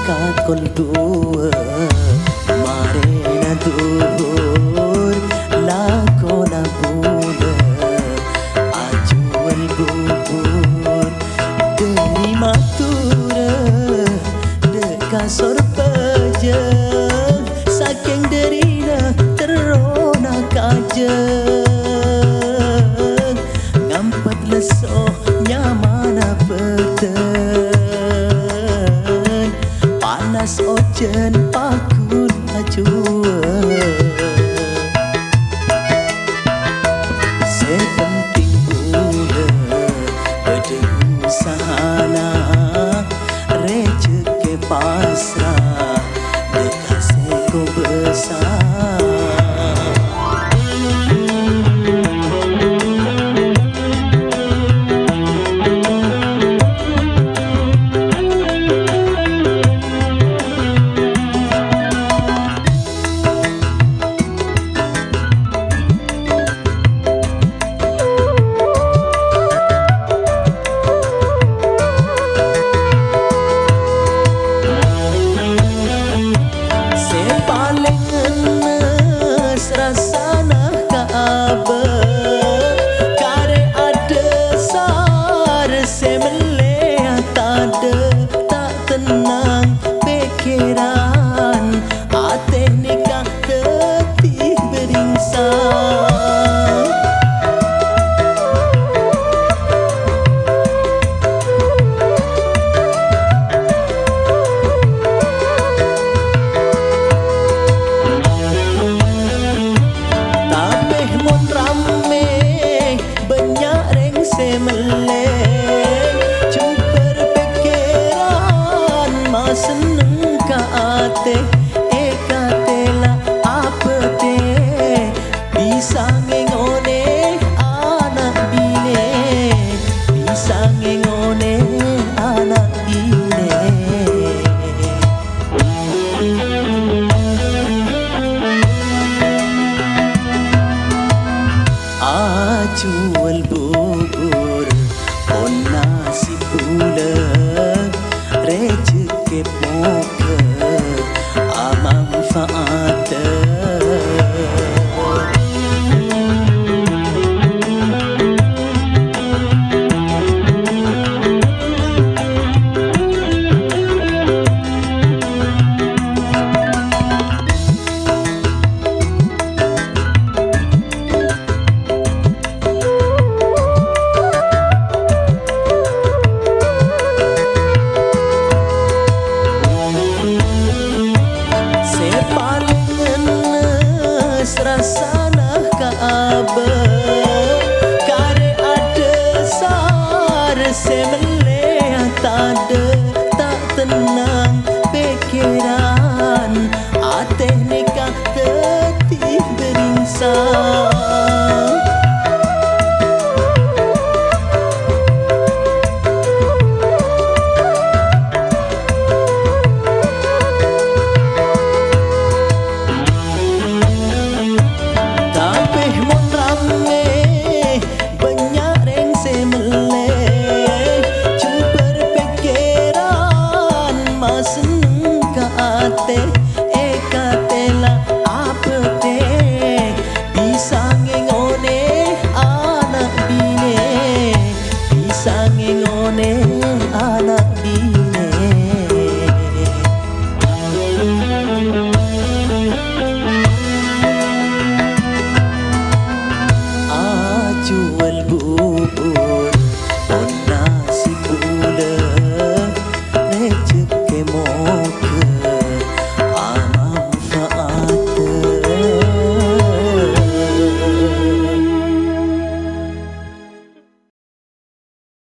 kakol dua marena duhur lakona bula ajual bubur demi matura dekasor pejeng saking derina terona kajeng ngampat lesoh nyamana peten panas ojen pakun ajuan sepenting pula pada usahana rezeki pasrah dekat seko besar. Seneng ka ate ekatela apete bisa ngengone anak bine bisa ngengone anak bine ajual bubur on nasi bulan rezeki moga amanfaat rasana ka abah kare ada sar semele tade tak tenang pikiran ateh nikah tetih beringsang. Seneng ka ate